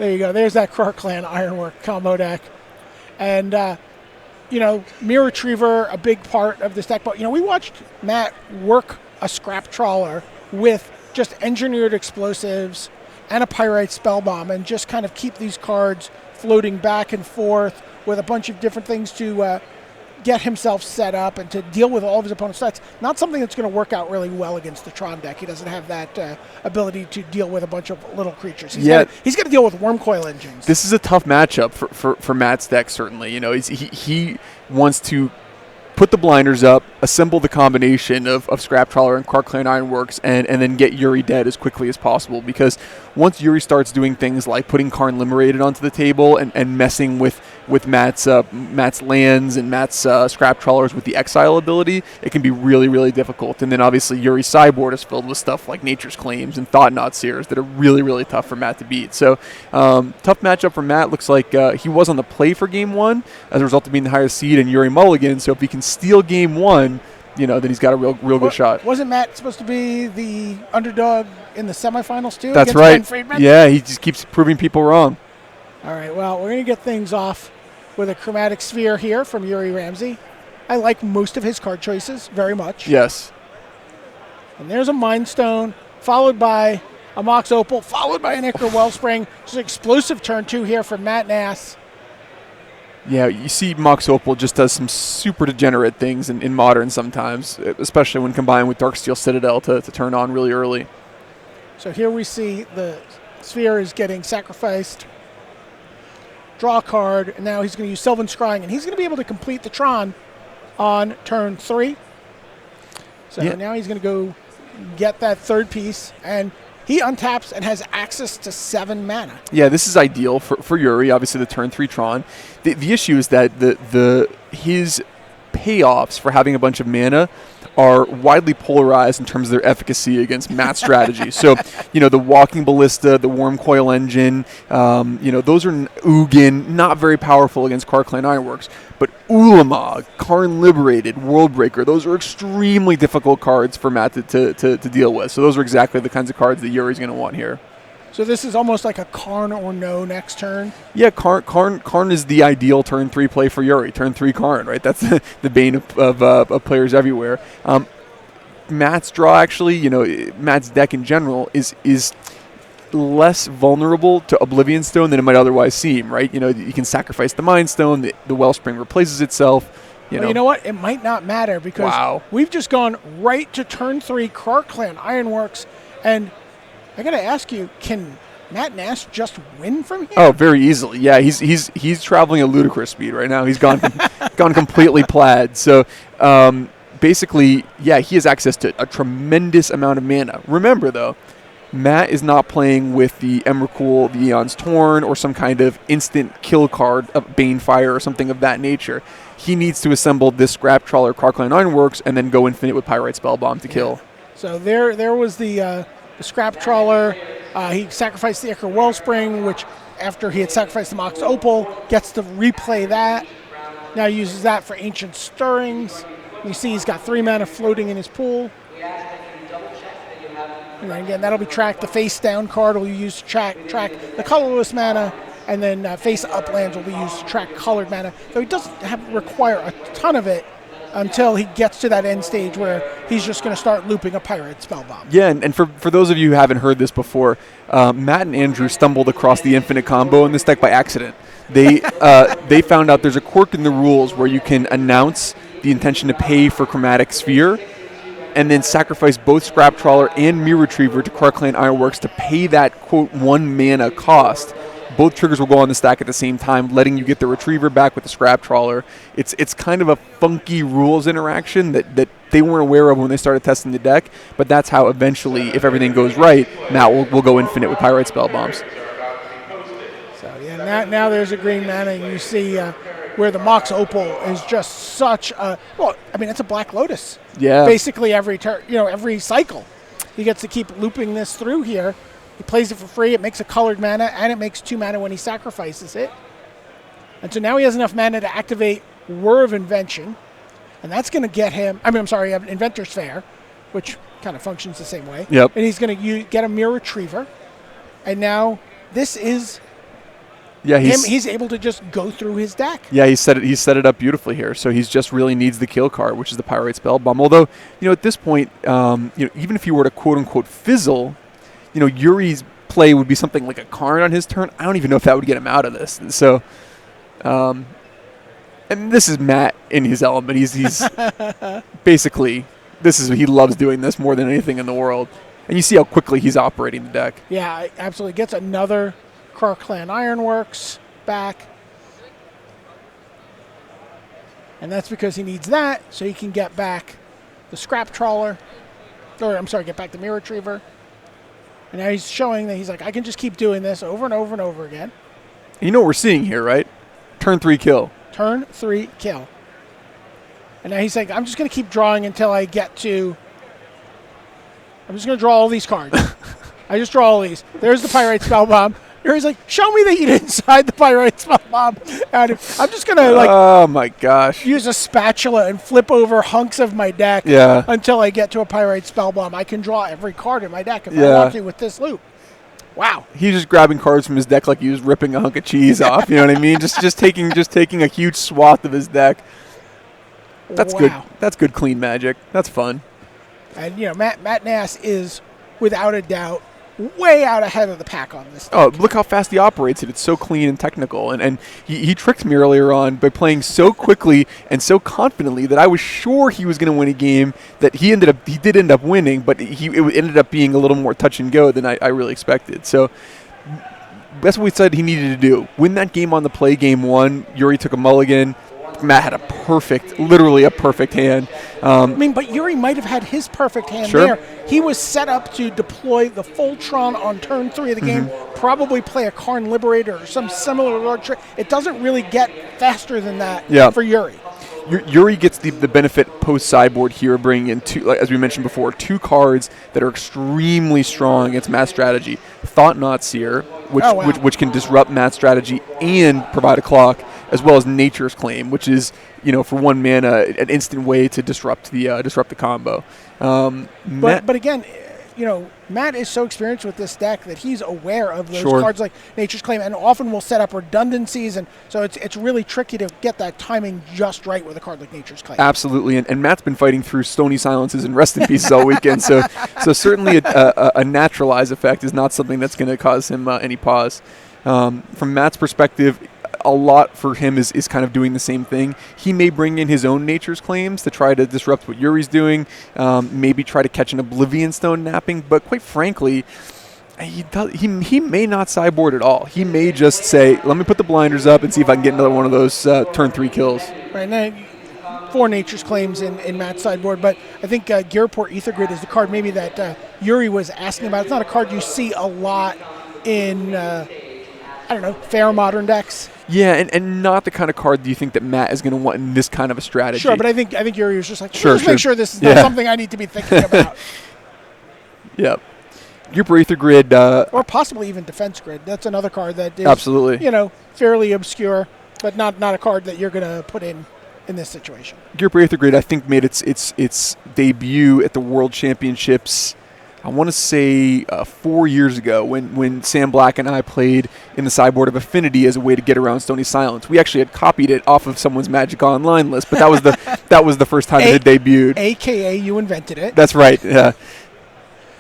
There you go. There's that Clan Ironwork combo deck. And, Mirror Retriever, a big part of this deck. But, we watched Matt work a Scrap Trawler with just engineered explosives and a Pyrite Spellbomb and just kind of keep these cards floating back and forth with a bunch of different things to get himself set up and to deal with all of his opponent's threats. Not something that's going to work out really well against the Tron deck. He doesn't have that ability to deal with a bunch of little creatures. He's got to deal with Wormcoil Engines. This is a tough matchup for Matt's deck, certainly. He wants to put the blinders up, assemble the combination of Scrap Trawler and Clan Ironworks, and then get Yuri dead as quickly as possible. Because once Yuri starts doing things like putting Karn Liberated onto the table and messing with Matt's lands and Matt's Scrap Trawlers with the Exile ability, it can be really, really difficult. And then obviously Yuri's sideboard is filled with stuff like Nature's Claims and Thought-Knot Seers that are really, really tough for Matt to beat. So tough matchup for Matt. Looks like he was on the play for Game 1 as a result of being the higher seed and Yuri Mulligan. So if he can steal Game 1, then he's got a real good shot. Wasn't Matt supposed to be the underdog in the semifinals too? That's right. Yeah, he just keeps proving people wrong. All right, well, we're going to get things off with a Chromatic Sphere here from Yuri Ramsey. I like most of his card choices very much. Yes. And there's a Mind Stone, followed by a Mox Opal, followed by an Ichor Wellspring. Just an explosive turn 2 here from Matt Nass. Yeah, you see Mox Opal just does some super degenerate things in Modern sometimes, especially when combined with Darksteel Citadel to turn on really early. So here we see the Sphere is getting sacrificed. Draw a card, and now he's going to use Sylvan Scrying, and he's going to be able to complete the Tron on turn 3. So now he's going to go get that third piece, and he untaps and has access to 7 mana. Yeah, this is ideal for Yuri, obviously the turn 3 Tron. The issue is that his payoffs for having a bunch of mana are widely polarized in terms of their efficacy against Matt's strategy. So, the Walking Ballista, the Wormcoil Engine, those are Ugin, not very powerful against Clan Ironworks. But Ulamog, Karn Liberated, Worldbreaker, those are extremely difficult cards for Matt to deal with. So those are exactly the kinds of cards that Yuri's going to want here. So this is almost like a Karn or no next turn? Yeah, Karn is the ideal turn 3 play for Yuri. Turn 3 Karn, right? That's the bane of players everywhere. Matt's draw, actually, Matt's deck in general is less vulnerable to Oblivion Stone than it might otherwise seem, right? You can sacrifice the Mind Stone, the Wellspring replaces itself. You know what? It might not matter because we've just gone right to turn 3 Clan Ironworks, and I got to ask you, can Matt Nass just win from here? Oh, very easily. Yeah, he's traveling at ludicrous speed right now. He's gone completely plaid. So basically, he has access to a tremendous amount of mana. Remember, though, Matt is not playing with the Emrakul, the Eon's Torn, or some kind of instant kill card of Banefire or something of that nature. He needs to assemble this Scrap Trawler Clan Ironworks and then go infinite with Pyrite Spellbomb to kill. So there was the Scrap Trawler. He sacrificed the Ichor Wellspring, which after he had sacrificed the Mox Opal, gets to replay that. Now uses that for Ancient Stirrings. You see he's got 3 mana floating in his pool. And then again, that'll be tracked. The face down card will be used to track the colorless mana, and then face up lands will be used to track colored mana. So he doesn't require a ton of it until he gets to that end stage where he's just going to start looping a Pyrite Spellbomb. Yeah, and for those of you who haven't heard this before, Matt and Andrew stumbled across the infinite combo in this deck by accident. They found out there's a quirk in the rules where you can announce the intention to pay for Chromatic Sphere and then sacrifice both Scrap Trawler and Mirror Retriever to Clan Ironworks to pay that, quote, 1 mana cost. Both triggers will go on the stack at the same time, letting you get the Retriever back with the Scrap Trawler. It's kind of a funky rules interaction that they weren't aware of when they started testing the deck, but that's how eventually, if everything goes right, Matt will go infinite with Pyrite Spellbombs. So, yeah, now there's a green mana, and you see where the Mox Opal is just such a, it's a Black Lotus. Yeah. Basically every every cycle. He gets to keep looping this through here. He plays it for free. It makes a colored mana, and it makes 2 mana when he sacrifices it. And so now he has enough mana to activate Whir of Invention, and that's going to get him, Inventor's Fair, which kind of functions the same way. Yep. And he's going to get a Mirror Retriever. And now this is Yeah, he's able to just go through his deck. Yeah, he set it up beautifully here. So he's just really needs the kill card, which is the Pyrite Spellbomb. Although, at this point, even if you were to quote unquote fizzle, Yuri's play would be something like a Karn on his turn. I don't even know if that would get him out of this. So, and this is Matt in his element. He's basically he loves doing this more than anything in the world. And you see how quickly he's operating the deck. Yeah, absolutely. Gets another Karklan Ironworks back. And that's because he needs that so he can get back the Scrap Trawler. Or, I'm sorry, get back the Mirror Retriever. And now he's showing that he's like, I can just keep doing this over and over and over again. You know what we're seeing here, right? Turn 3 kill. Turn 3 kill. And now he's like, I'm just going to keep drawing until I get to... I'm just going to draw all these cards. I just draw all these. There's the Pyrite Spellbomb. He's like, show me that you didn't side the Pyrite Spellbomb. I'm just going to, oh my gosh, use a spatula and flip over hunks of my deck until I get to a Pyrite Spellbomb. I can draw every card in my deck if I want to with this loop. Wow. He's just grabbing cards from his deck like he was ripping a hunk of cheese off. You know what I mean? Just taking a huge swath of his deck. That's good. That's good clean Magic. That's fun. And, Matt Nass is, without a doubt, way out ahead of the pack on this deck. Oh, look how fast he operates it. It's so clean and technical. And he tricked me earlier on by playing so quickly and so confidently that I was sure he was going to win a game that he did end up winning, but it ended up being a little more touch and go than I really expected. So that's what we said he needed to do. Win that game on the play, game 1. Yuri took a mulligan. Matt had literally a perfect hand. But Yuri might have had his perfect hand there. He was set up to deploy the Voltron on turn 3 of the game, probably play a Karn Liberator or some similar Lord trick. It doesn't really get faster than that for Yuri. Yuri gets the benefit post-sideboard here, bringing in two, as we mentioned before, 2 cards that are extremely strong against Matt's strategy. Thought-Knot Seer, which can disrupt Matt's strategy and provide a clock, as well as Nature's Claim, which is, for 1 mana, an instant way to disrupt the combo. But again, Matt is so experienced with this deck that he's aware of those cards like Nature's Claim, and often will set up redundancies, and so it's really tricky to get that timing just right with a card like Nature's Claim. Absolutely, and Matt's been fighting through Stony Silences and Rest in Pieces all weekend, so certainly a naturalize effect is not something that's going to cause him any pause. From Matt's perspective, a lot for him is kind of doing the same thing. He may bring in his own Nature's Claims to try to disrupt what Yuri's doing, maybe try to catch an Oblivion Stone napping, but quite frankly, he may not sideboard at all. He may just say, let me put the blinders up and see if I can get another one of those turn 3 kills. Right now, 4 Nature's Claims in Matt's sideboard, but I think Gearport Ethergrid is the card maybe that Yuri was asking about. It's not a card you see a lot in, fair modern decks. Yeah, and not the kind of card do you think that Matt is going to want in this kind of a strategy. Sure, but I think Yuri was just like, make sure this is not something I need to be thinking about. Yep. Gearport Ethergrid. Or possibly even Defense Grid. That's another card that is, absolutely, fairly obscure, but not a card that you're going to put in this situation. Gearport Ethergrid, I think, made its debut at the World Championships, I want to say 4 years ago when Sam Black and I played in the sideboard of Affinity as a way to get around Stony Silence. We actually had copied it off of someone's Magic Online list, but that was the first time it had debuted. AKA you invented it. That's right. Yeah.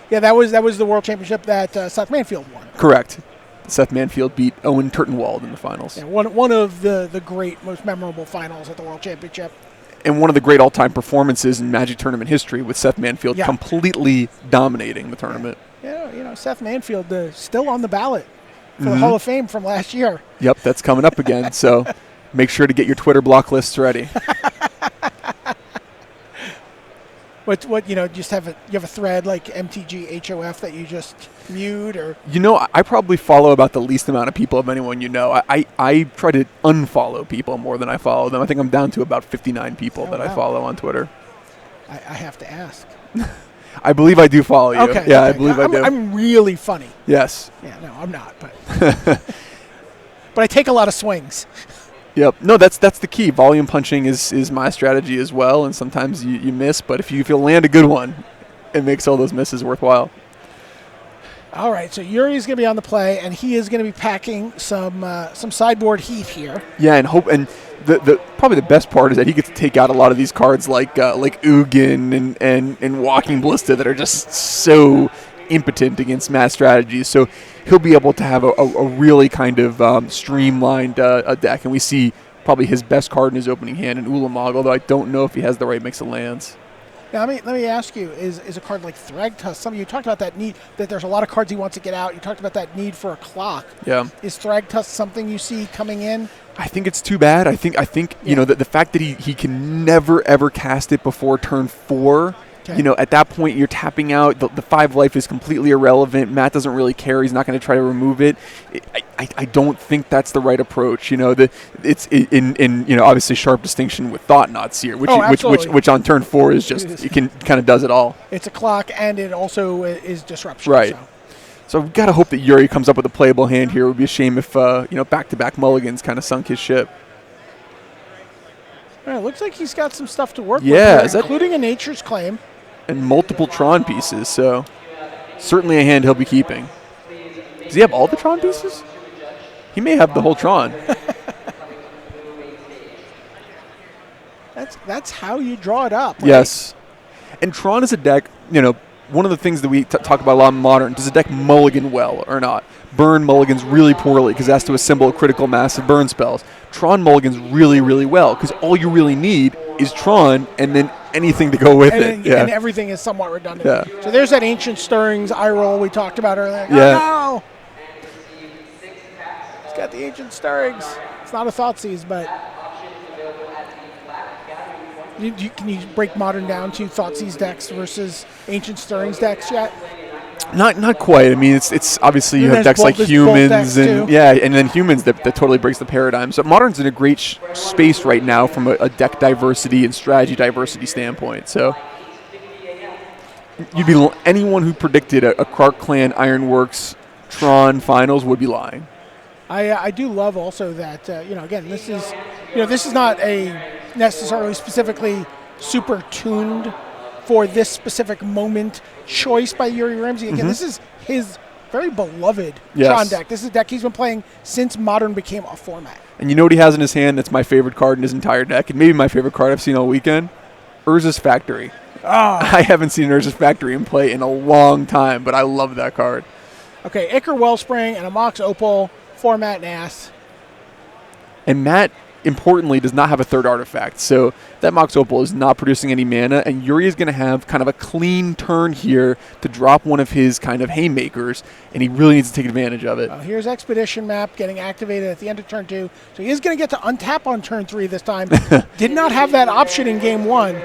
Yeah, that was the World Championship that Seth Manfield won. Correct. Seth Manfield beat Owen Turtenwald in the finals. Yeah, one of the great, most memorable finals at the World Championship. And one of the great all-time performances in Magic tournament history, with Seth Manfield completely dominating the tournament. Yeah, Seth Manfield still on the ballot for the Hall of Fame from last year. Yep, that's coming up again. So make sure to get your Twitter block lists ready. What you have a thread like MTG HOF that you just mute, or I probably follow about the least amount of people of anyone I try to unfollow people more than I follow them. I think I'm down to about 59 people I follow on Twitter. I have to ask. I believe I do follow you. Okay. Yeah, I believe I do. I'm really funny. Yes. Yeah, no, I'm not, but but I take a lot of swings. Yep. No, that's the key. Volume punching is my strategy as well, and sometimes you miss, but if you land a good one, it makes all those misses worthwhile. All right, so Yuri's going to be on the play, and he is going to be packing some sideboard heat here. Yeah, and the probably the best part is that he gets to take out a lot of these cards like Ugin and Walking Ballista that are just so impotent against mass strategies. So he'll be able to have a really kind of streamlined deck, and we see probably his best card in his opening hand in Ulamog, although I don't know if he has the right mix of lands. Now, let me ask you, is a card like Thragtusk, some of you talked about that need, that there's a lot of cards he wants to get out. You talked about that need for a clock. Yeah. Is Thragtusk something you see coming in? I think it's too bad. I think Yeah. you know, the fact that he can never, ever cast it before turn 4, you know, at that point you're tapping out. The 5 life is completely irrelevant. Matt doesn't really care. He's not going to try to remove it. I don't think that's the right approach. You know, it's in you know, obviously sharp distinction with Thought-Knot Seer, which on turn 4 is just, it can kind of does it all. It's a clock, and it also is disruption. Right. So we've got to hope that Yuri comes up with a playable hand here. It would be a shame if you know, back-to-back mulligans kind of sunk his ship. All right, looks like he's got some stuff to work with Yeah, here, including a Nature's Claim. And multiple Tron pieces, so certainly a hand he'll be keeping. Does he have all the Tron pieces? He may have the whole Tron. That's how you draw it up. Right? Yes. And Tron is a deck, you know, one of the things that we talk about a lot in Modern, does a deck mulligan well or not? Burn mulligans really poorly because it has to assemble a critical mass of burn spells. Tron mulligans really, really well because all you really need is Tron and then anything to go with it. And everything is somewhat redundant. Yeah. So there's that Ancient Stirrings eye roll we talked about earlier. Yeah. Oh, no! He's got the Ancient Stirrings. It's not a Thoughtseize, but can you break Modern down to Thoughtseize decks versus Ancient Stirrings decks yet? Not quite. I mean, it's obviously you have decks like Humans and then Humans that totally breaks the paradigm. So Modern's in a great space right now from a deck diversity and strategy diversity standpoint. So anyone who predicted a Krark Clan Ironworks Tron finals would be lying. I do love also that you know, again, this is not a necessarily specifically super tuned for this specific moment choice by Yuri Ramsey. Again, this is his very beloved Tron deck. This is a deck he's been playing since Modern became a format. And you know what he has in his hand that's my favorite card in his entire deck, and maybe my favorite card I've seen all weekend? Urza's Factory. I haven't seen Urza's Factory in play in a long time, but I love that card. Okay, Ichor Wellspring and a Mox Opal, format Nass. And Matt, importantly, does not have a third artifact. So that Mox Opal is not producing any mana, and Yuri is going to have kind of a clean turn here to drop one of his kind of haymakers, and he really needs to take advantage of it. Here's Expedition Map getting activated at the end of turn 2. So he is going to get to untap on turn 3 this time. Did not have that option in game 1.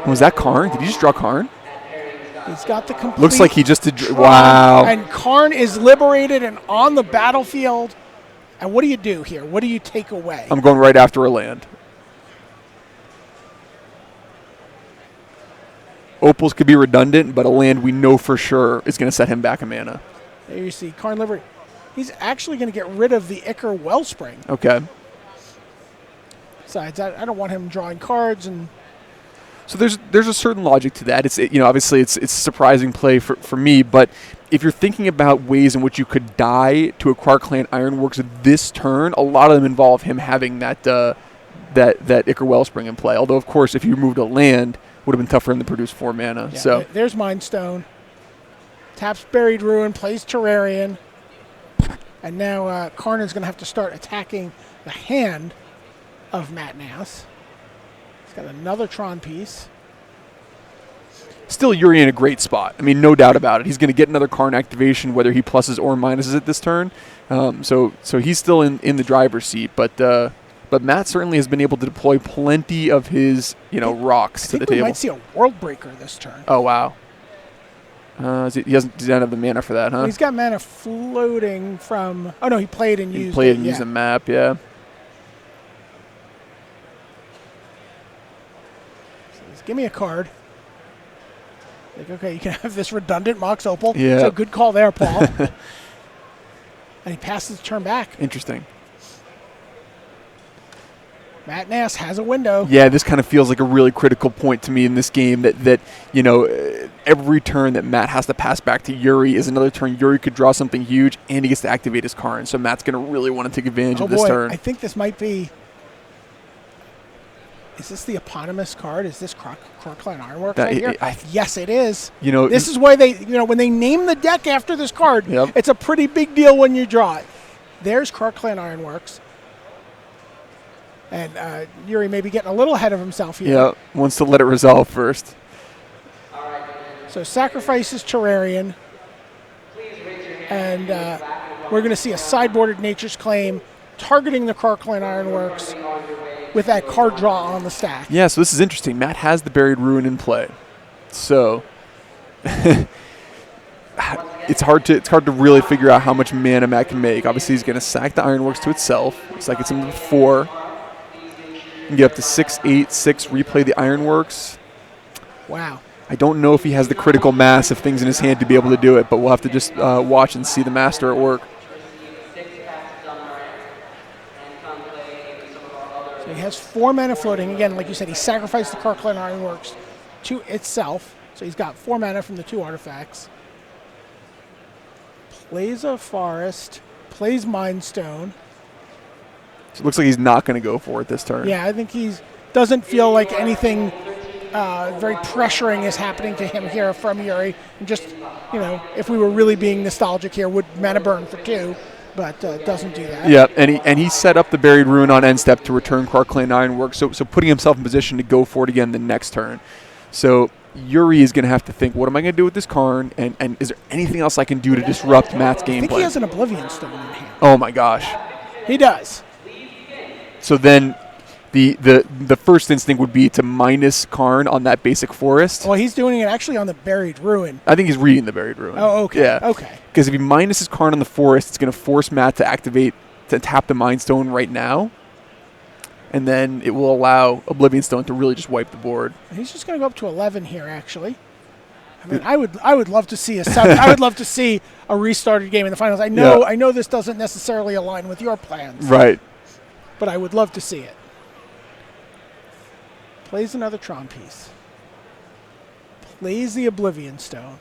Was that Karn? Did he just draw Karn? He's got the complete... Looks like he just did... Tron, wow. And Karn is liberated and on the battlefield. And what do you do here? What do you take away? I'm going right after a land. Opals could be redundant, but a land we know for sure is going to set him back a mana. There you see Karn Liberty. He's actually going to get rid of the Ichor Wellspring. Okay. Besides, I don't want him drawing cards and... So there's a certain logic to that. Obviously it's a surprising play for me, but if you're thinking about ways in which you could die to a Krark Clan Ironworks this turn, a lot of them involve him having that Ichor Wellspring in play. Although of course if you removed a land, would have been tough for him to produce 4 mana. Yeah, so there's Mind Stone. Taps Buried Ruin, plays Terrarian. And now Karn is going to have to start attacking the hand of Matt Nass. He's got another Tron piece. Still Yuri in a great spot. I mean, no doubt about it. He's going to get another Karn activation, whether he pluses or minuses it this turn. So he's still in the driver's seat. But Matt certainly has been able to deploy plenty of his rocks to the table. We might see a World Breaker this turn. Oh wow. He doesn't have the mana for that, huh? He's got mana floating from... Oh no, he played and used it. Used the map, yeah. Give me a card. Like, okay, you can have this redundant Mox Opal. Yeah. So good call there, Paul. And he passes the turn back. Interesting. Matt Nass has a window. Yeah, this kind of feels like a really critical point to me in this game that every turn that Matt has to pass back to Yuri is another turn Yuri could draw something huge, and he gets to activate his Karn. So Matt's going to really want to take advantage of this turn. I think this might be. Is this the eponymous card? Is this Crocline Ironworks right here? Yes, it is. You know, this is why they, when they name the deck after this card, it's a pretty big deal when you draw it. There's Crocline Ironworks. And Yuri may be getting a little ahead of himself here. Yeah, wants to let it resolve first. So sacrifices Terrarion. And we're going to see a sideboarded Nature's Claim targeting the Crocline Ironworks with that card draw on the stack. Yeah, so this is interesting. Matt has the Buried Ruin in play. So it's hard to really figure out how much mana Matt can make. Obviously, he's going to sack the Ironworks to itself. It's like it's him to 4. And get up to 6, 8, 6, replay the Ironworks. Wow. I don't know if he has the critical mass of things in his hand to be able to do it, but we'll have to just watch and see the master at work. So he has 4 mana floating. Again, like you said, he sacrificed the Crocline Ironworks to itself. So he's got 4 mana from the 2 artifacts. Plays a Forest, plays Mind Stone. So it looks like he's not going to go for it this turn. Yeah, I think he doesn't feel like anything very pressuring is happening to him here from Yuri. And just, if we were really being nostalgic here, would mana burn for 2, but doesn't do that. Yeah, and he set up the Buried Ruin on end step to return Crocline Ironworks, so putting himself in position to go for it again the next turn. So Yuri is going to have to think, what am I going to do with this Karn, and is there anything else I can do to disrupt Matt's gameplay? I think he has an Oblivion Stone in hand. Oh my gosh. He does. So then the first instinct would be to minus Karn on that basic forest. Well, he's doing it actually on the Buried Ruin. I think he's reading the Buried Ruin. Oh, okay. Yeah. Okay. Because if he minuses Karn on the forest, it's going to force Matt to tap the Mind Stone right now. And then it will allow Oblivion Stone to really just wipe the board. He's just going to go up to 11 here, actually. I mean, I would love to see I would love to see a restarted game in the finals. I know this doesn't necessarily align with your plans. Right. But I would love to see it. Plays another Tron piece. Plays the Oblivion Stone.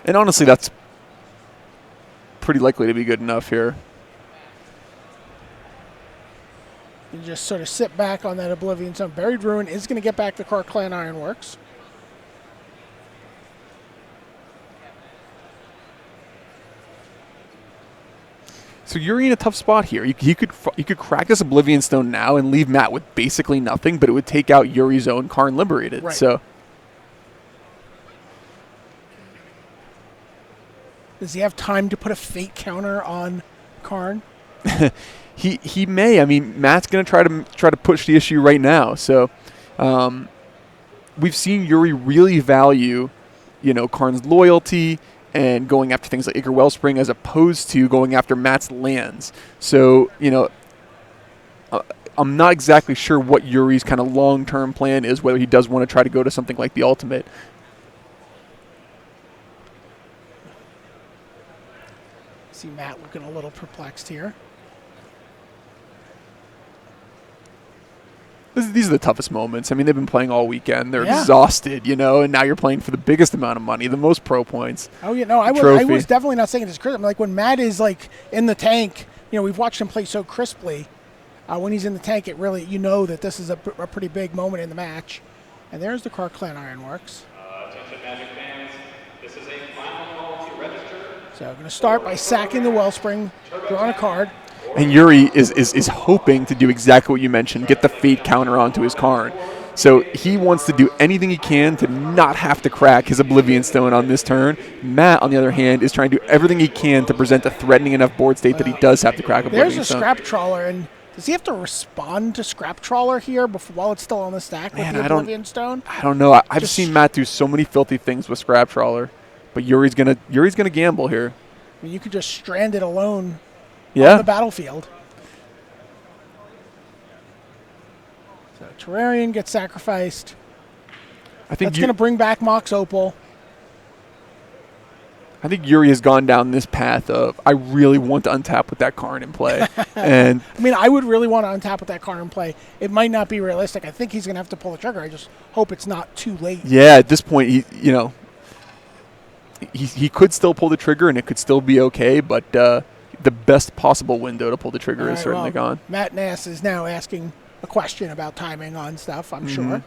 And honestly, that's pretty likely to be good enough here. You just sort of sit back on that Oblivion Stone. Buried Ruin is going to get back the Crocline Ironworks. So you're in a tough spot here. You could crack this Oblivion Stone now and leave Matt with basically nothing, but it would take out Yuri's own Karn Liberated. Right. So does he have time to put a fate counter on Karn? he may. I mean, Matt's going to try to push the issue right now. So we've seen Yuri really value, Karn's loyalty and going after things like Ichor Wellspring as opposed to going after Matt's lands. So, I'm not exactly sure what Yuri's kind of long-term plan is, whether he does want to try to go to something like the Ultimate. See Matt looking a little perplexed here. These are the toughest moments. I mean, they've been playing all weekend. They're exhausted, and now you're playing for the biggest amount of money, the most pro points. Oh, I was definitely not saying it as criticism. Like when Matt is like in the tank, we've watched him play so crisply. When he's in the tank, it really, that this is a pretty big moment in the match. And there's the Crocline Ironworks. Attention Magic fans, this is a final call to register. So I'm going to start by sacking the Wellspring, drawing a card. And Yuri is hoping to do exactly what you mentioned, get the fate counter onto his Karn. So he wants to do anything he can to not have to crack his Oblivion Stone on this turn. Matt, on the other hand, is trying to do everything he can to present a threatening enough board state that he does have to crack Oblivion Stone. There's a Scrap Trawler, and does he have to respond to Scrap Trawler here while it's still on the stack with the Oblivion Stone? I don't know. I've seen Matt do so many filthy things with Scrap Trawler, but Yuri's gonna gamble here. I mean, you could just strand it alone. Yeah. On the battlefield. So Terrarion gets sacrificed. I think that's going to bring back Mox Opal. I think Yuri has gone down this path of, I really want to untap with that Karn in play. And I mean, I would really want to untap with that card in play. It might not be realistic. I think he's going to have to pull the trigger. I just hope it's not too late. yeah, at this point, he could still pull the trigger and it could still be okay, but the best possible window to pull the trigger is certainly gone. Matt Nass is now asking a question about timing on stuff, I'm sure.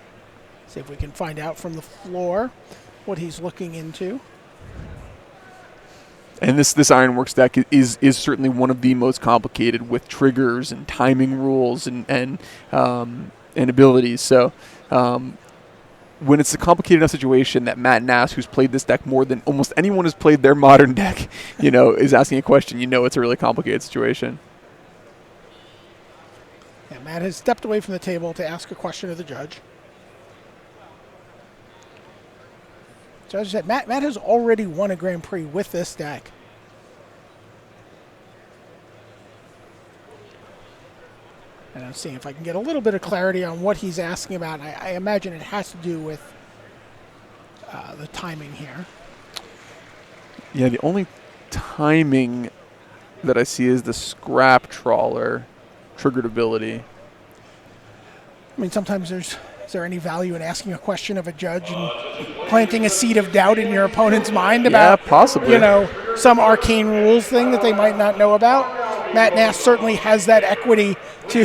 See if we can find out from the floor what he's looking into. And this Ironworks deck is certainly one of the most complicated with triggers and timing rules and abilities. So when it's a complicated enough situation that Matt Nass, who's played this deck more than almost anyone who's played their modern deck, is asking a question, it's a really complicated situation. Yeah, Matt has stepped away from the table to ask a question of the judge. So as I said, Matt has already won a Grand Prix with this deck. And I'm seeing if I can get a little bit of clarity on what he's asking about. I imagine it has to do with the timing here. Yeah, the only timing that I see is the Scrap Trawler triggered ability. I mean, sometimes is there any value in asking a question of a judge and planting a seed of doubt in your opponent's mind about, possibly. Some arcane rules thing that they might not know about? Matt Nass certainly has that equity to,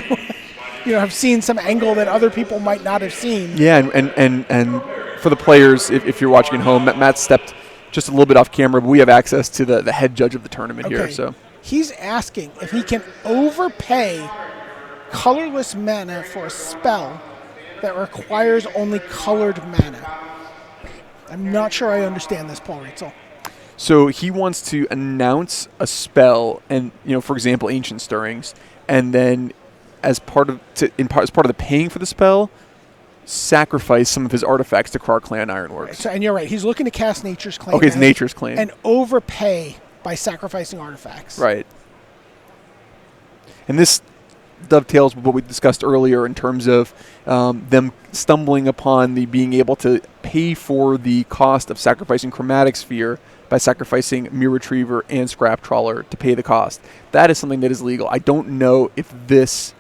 have seen some angle that other people might not have seen. Yeah, and for the players, if you're watching at home, Matt stepped just a little bit off camera, but we have access to the head judge of the tournament here. So he's asking if he can overpay colorless mana for a spell that requires only colored mana. I'm not sure I understand this, Paul Reitzel. So he wants to announce a spell, and for example, Ancient Stirrings, and then as part of the paying for the spell, sacrifice some of his artifacts to Clan Ironworks. Right, so, and you're right. He's looking to cast Nature's Claim. Okay, it's Nature's Claim. And overpay by sacrificing artifacts. Right. And this dovetails with what we discussed earlier in terms of them stumbling upon the being able to pay for the cost of sacrificing Chromatic Sphere by sacrificing Mirror Retriever and Scrap Trawler to pay the cost. That is something that is legal. I don't know if this...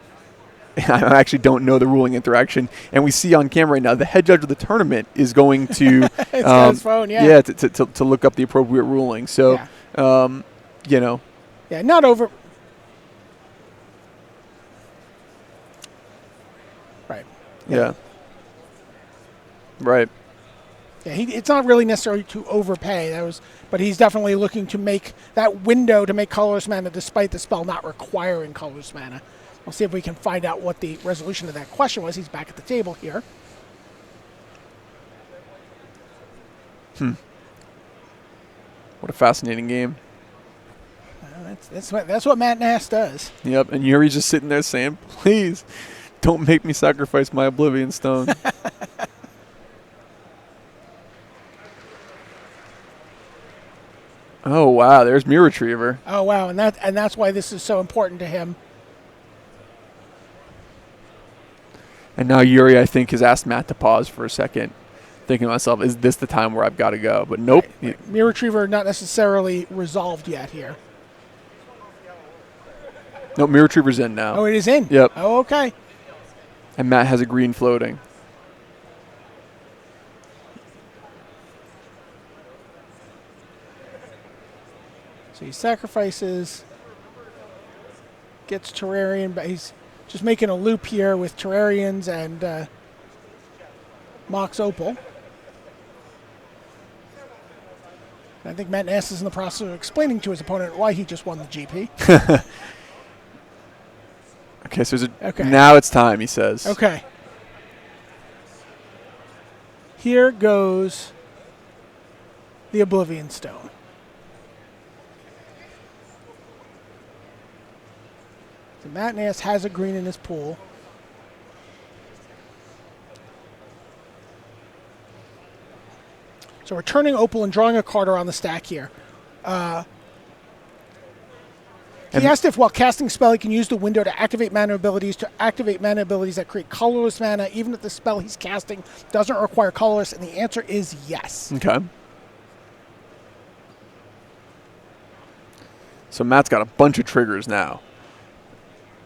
I actually don't know the ruling interaction. And we see on camera right now the head judge of the tournament is going to... it's on his phone, yeah. Yeah, to look up the appropriate ruling. So, Yeah, not over... Right. Yeah. Right. Yeah, it's not really necessarily to overpay. But he's definitely looking to make that window to make colorless mana despite the spell not requiring colorless mana. We'll see if we can find out what the resolution of that question was. He's back at the table here. What a fascinating game. That's what Matt Nass does. Yep, and Yuri's just sitting there saying, please, don't make me sacrifice my Oblivion Stone. Oh, wow, there's Mirror Retriever. Oh, wow, and that's why this is so important to him. And now Yuri, I think, has asked Matt to pause for a second, thinking to myself, is this the time where I've got to go? But nope. Right. Mirror Retriever not necessarily resolved yet here. No, Mirror Retriever's in now. Oh, it is in? Yep. Oh, okay. And Matt has a green floating. So he sacrifices, gets Terrarion, but he's just making a loop here with Terrarians and Mox Opal. And I think Matt Nass is in the process of explaining to his opponent why he just won the GP. Okay, so now it's time, he says. Okay. Here goes the Oblivion Stone. So Matt Nass has a green in his pool. So we're turning Opal and drawing a card around the stack here. He asked if while casting spell he can use the window to activate mana abilities that create colorless mana even if the spell he's casting doesn't require colorless, and the answer is yes. Okay. So Matt's got a bunch of triggers now.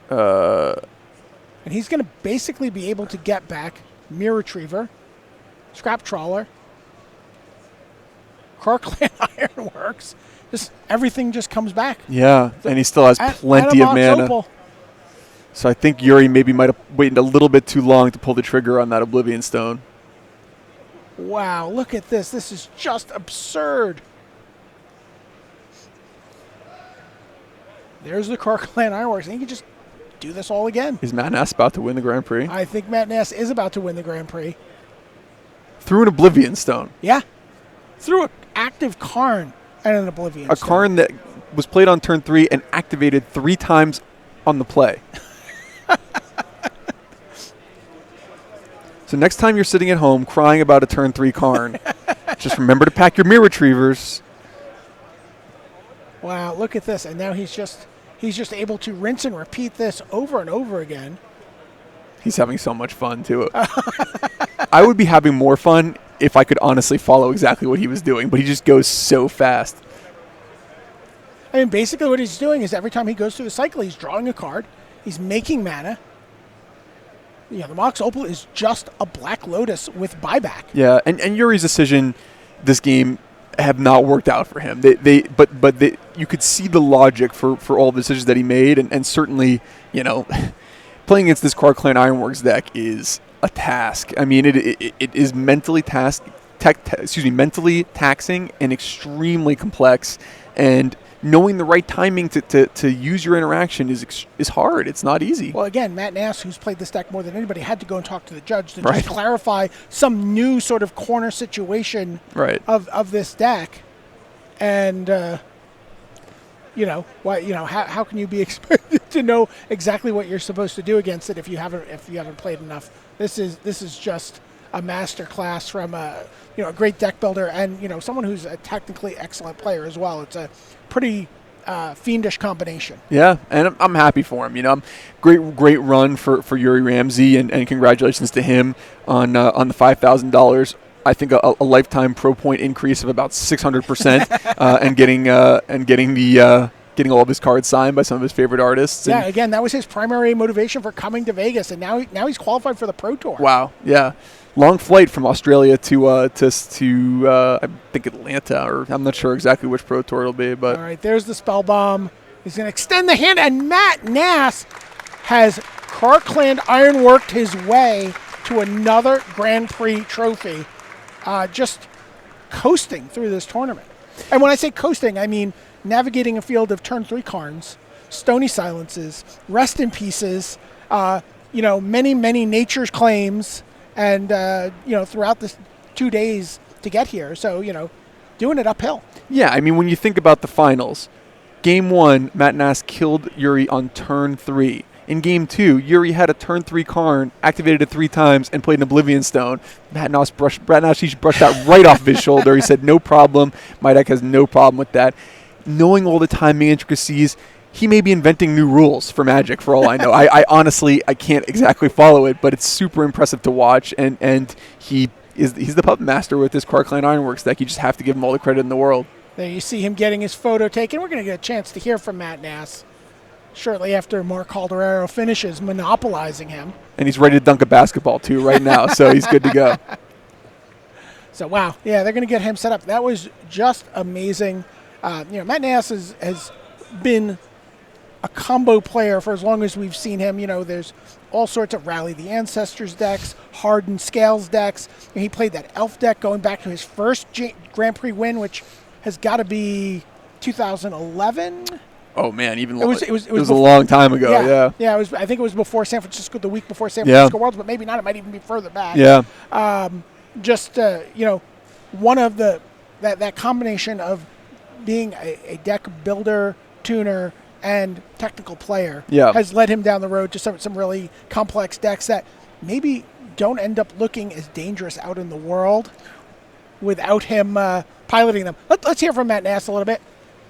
And he's going to basically be able to get back Mirror Retriever, Scrap Trawler, Karkland Ironworks. Just everything just comes back. Yeah, and he still has plenty of mana. Opal. So I think Yuri maybe might have waited a little bit too long to pull the trigger on that Oblivion Stone. Wow, look at this. This is just absurd. There's the Karkland Ironworks. And he can just do this all again. Is Matt Nass about to win the Grand Prix? I think Matt Nass is about to win the Grand Prix. Through an Oblivion Stone. Yeah. Through an active Karn and an Oblivion A Stone. Karn that was played on turn 3 and activated 3 times on the play. So next time you're sitting at home crying about a turn 3 Karn, just remember to pack your Mirror Retrievers. Wow, look at this. And now he's just able to rinse and repeat this over and over again. He's having so much fun, too. I would be having more fun if I could honestly follow exactly what he was doing, but he just goes so fast. I mean, basically what he's doing is every time he goes through the cycle, he's drawing a card. He's making mana. You know, the Mox Opal is just a Black Lotus with buyback. Yeah, and Yuri's decision this game have not worked out for him. But you could see the logic for all the decisions that he made, and certainly, you know, playing against this Karkland Ironworks deck is a task. I mean, it is mentally mentally taxing and extremely complex, and knowing the right timing to use your interaction is hard. It's not easy. Well, again, Matt Nass, who's played this deck more than anybody, had to go and talk to the judge to Right. just clarify some new sort of corner situation Right. of this deck. And, how can you be expected to know exactly what you're supposed to do against it if you haven't played enough? This is just a master class from a great deck builder and someone who's a technically excellent player as well. It's a pretty fiendish combination. Yeah, and I'm happy for him. Great run for Yuri Ramsey, and congratulations to him on the $5,000. I think a lifetime pro point increase of about 600%, and getting all of his cards signed by some of his favorite artists. Yeah, again, that was his primary motivation for coming to Vegas, and now he's qualified for the Pro Tour. Wow, yeah. Long flight from Australia to I think Atlanta, or I'm not sure exactly which Pro Tour it'll be. But all right, there's the Spell Bomb. He's going to extend the hand, and Matt Nass has Karkland Ironworked his way to another Grand Prix trophy, just coasting through this tournament. And when I say coasting, I mean navigating a field of turn 3 Karns, Stony Silences, Rest in Pieces, many Nature's Claims, and throughout this 2 days to get here. So doing it uphill. Yeah, I mean, when you think about the finals, Game 1, Matt Nass killed Yuri on turn 3. In Game 2, Yuri had a turn 3 Karn, activated it 3 times, and played an Oblivion Stone. Matt Nass brushed that right off of his shoulder. He said, no problem. My deck has no problem with that. Knowing all the timing intricacies, he may be inventing new rules for Magic for all I know. I honestly can't exactly follow it, but it's super impressive to watch, and he's the puppet master with this Karkland Ironworks deck. You just have to give him all the credit in the world. There you see him getting his photo taken. We're going to get a chance to hear from Matt Nass shortly after Mark Calderaro finishes monopolizing him. And he's ready to dunk a basketball too right now, so he's good to go. So wow, yeah, they're going to get him set up. That was just amazing. Matt Nass has been a combo player for as long as we've seen him. There's all sorts of Rally the Ancestors decks, Hardened Scales decks. And he played that Elf deck going back to his first Grand Prix win, which has got to be 2011. Oh man, even it was a long time ago. Yeah. I think it was before San Francisco, the week before San Francisco Worlds, but maybe not. It might even be further back. Yeah. One of that combination of being a deck builder, tuner, and technical player has led him down the road to some really complex decks that maybe don't end up looking as dangerous out in the world without him piloting them. Let's hear from Matt Nass a little bit.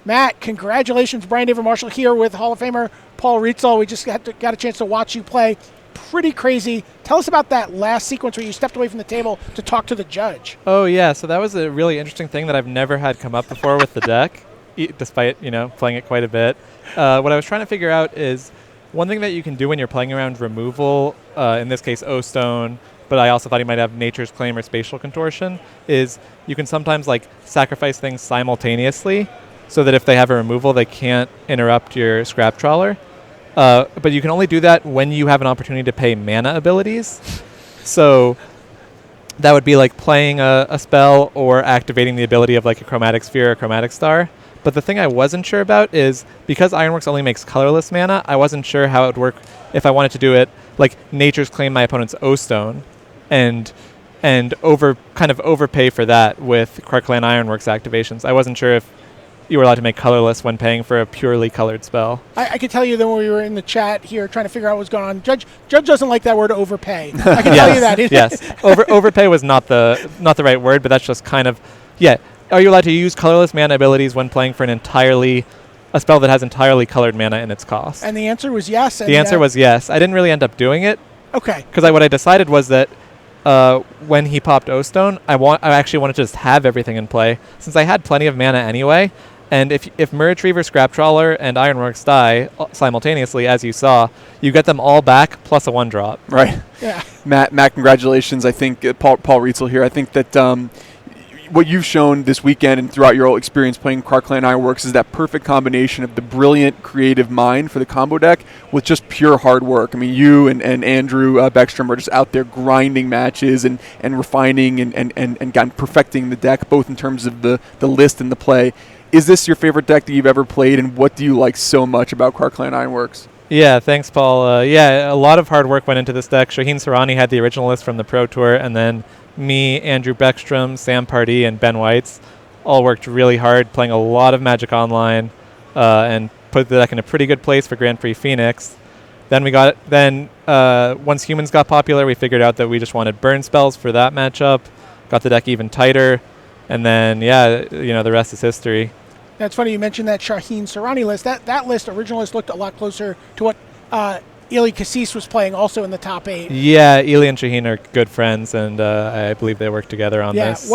Matt, congratulations. Brian David Marshall here with Hall of Famer Paul Rietzel. We just got a chance to watch you play. Pretty crazy. Tell us about that last sequence where you stepped away from the table to talk to the judge. Oh, yeah. So that was a really interesting thing that I've never had come up before with the deck. despite playing it quite a bit. What I was trying to figure out is one thing that you can do when you're playing around removal, in this case O-Stone, but I also thought he might have Nature's Claim or Spatial Contortion, is you can sometimes sacrifice things simultaneously so that if they have a removal, they can't interrupt your Scrap Trawler. But you can only do that when you have an opportunity to pay mana abilities. So that would be like playing a spell or activating the ability of like a Chromatic Sphere or Chromatic Star. But the thing I wasn't sure about is because Ironworks only makes colorless mana, I wasn't sure how it would work if I wanted to do it like Nature's Claim my opponent's O-Stone and overpay for that with Karkland Ironworks activations. I wasn't sure if you were allowed to make colorless when paying for a purely colored spell. I could tell you that when we were in the chat here trying to figure out what's going on. Judge doesn't like that word overpay. I can tell you that. Yes. Overpay was not the right word, but that's just kind of, yeah. Are you allowed to use colorless mana abilities when playing for a spell that has entirely colored mana in its cost? And the answer was yes. The answer was yes. I didn't really end up doing it. Okay. Because what I decided was that when he popped O-Stone, I actually wanted to just have everything in play, since I had plenty of mana anyway. And if Miraretriever, Scrap Trawler, and Ironworks die simultaneously, as you saw, you get them all back plus a 1-drop. Right. Yeah. Matt, congratulations. I think Paul Rietzel here. I think that what you've shown this weekend and throughout your whole experience playing Karkland Ironworks is that perfect combination of the brilliant creative mind for the combo deck with just pure hard work. I mean, you and Andrew Beckstrom are just out there grinding matches and refining and perfecting the deck, both in terms of the list and the play. Is this your favorite deck that you've ever played, and what do you like so much about Karkland Ironworks? Yeah, thanks, Paul. A lot of hard work went into this deck. Shaheen Sarani had the original list from the Pro Tour, and then me, Andrew Beckstrom, Sam Pardee, and Ben Weitz all worked really hard, playing a lot of Magic Online, and put the deck in a pretty good place for Grand Prix Phoenix. Then once Humans got popular, we figured out that we just wanted burn spells for that matchup, got the deck even tighter, and then, the rest is history. That's funny you mentioned that Shaheen Sarani list. That list, original list, looked a lot closer to what Eli Cassis was playing also in the top 8. Yeah, Eli and Shaheen are good friends, and I believe they work together on this.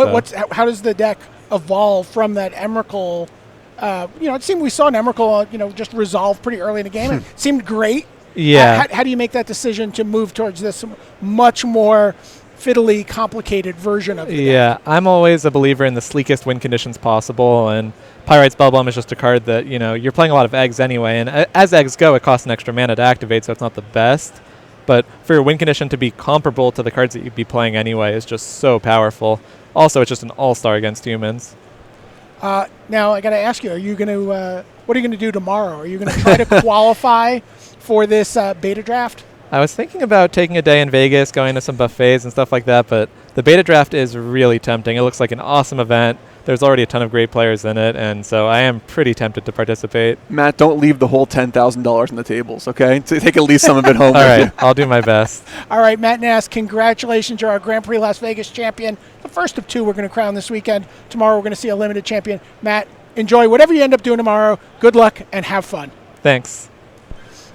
How does the deck evolve from that Emrakul? It seemed we saw an Emrakul, just resolve pretty early in the game. It seemed great. Yeah. How do you make that decision to move towards this much more fiddly, complicated version of the deck? I'm always a believer in the sleekest win conditions possible, and Pyrite Spellbomb is just a card that, you're playing a lot of eggs anyway, and as eggs go, it costs an extra mana to activate, so it's not the best. But for your win condition to be comparable to the cards that you'd be playing anyway is just so powerful. Also, it's just an all-star against humans. Now, I got to ask you, what are you going to do tomorrow? Are you going to try to qualify for this beta draft? I was thinking about taking a day in Vegas, going to some buffets and stuff like that, but the beta draft is really tempting. It looks like an awesome event. There's already a ton of great players in it, and so I am pretty tempted to participate. Matt, don't leave the whole $10,000 on the tables, okay? Take at least some of it home. All right, I'll do my best. All right, Matt Nass, congratulations. You're our Grand Prix Las Vegas champion. The first of 2 we're going to crown this weekend. Tomorrow we're going to see a limited champion. Matt, enjoy whatever you end up doing tomorrow. Good luck and have fun. Thanks.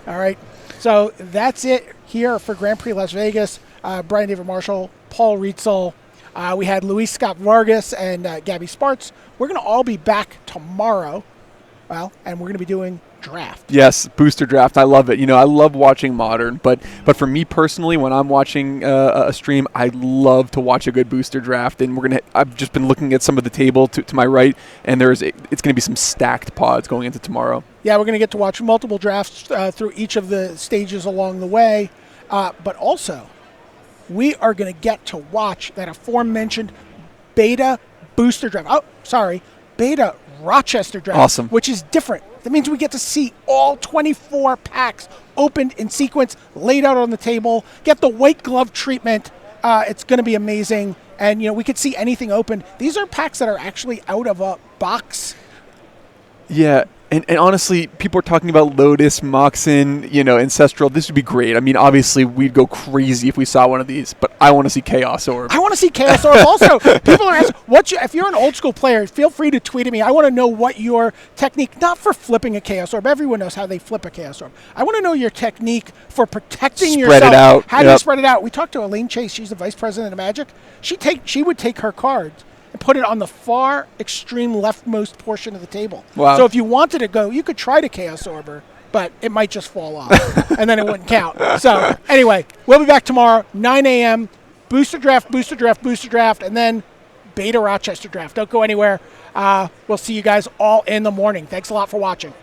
All right, so that's it here for Grand Prix Las Vegas. Brian David Marshall, Paul Rietzel. We had Luis Scott Vargas and Gabby Sparts. We're going to all be back tomorrow. And we're going to be doing draft. Yes, booster draft. I love it. I love watching Modern, but for me personally, when I'm watching a stream, I love to watch a good booster draft. And I've just been looking at some of the table to my right, and it's going to be some stacked pods going into tomorrow. Yeah, we're going to get to watch multiple drafts through each of the stages along the way, but also we are going to get to watch that aforementioned beta booster draft. Beta Rochester draft. Awesome. Which is different. That means we get to see all 24 packs opened in sequence, laid out on the table, get the white glove treatment. It's going to be amazing. And, we could see anything open. These are packs that are actually out of a box. Yeah. And honestly, people are talking about Lotus, Moxen, Ancestral. This would be great. I mean, obviously, we'd go crazy if we saw one of these, but I want to see Chaos Orb. I want to see Chaos Orb also. People are asking, if you're an old school player, feel free to tweet at me. I want to know what your technique, not for flipping a Chaos Orb. Everyone knows how they flip a Chaos Orb. I want to know your technique for protecting yourself. Spread it out. How do you spread it out? We talked to Elaine Chase. She's the vice president of Magic. She would take her cards. and put it on the far extreme leftmost portion of the table. Wow. So if you wanted to go, you could try to Chaos Orber, but it might just fall off, and then it wouldn't count. So anyway, we'll be back tomorrow, 9 a.m., Booster Draft, and then Beta Rochester Draft. Don't go anywhere. We'll see you guys all in the morning. Thanks a lot for watching.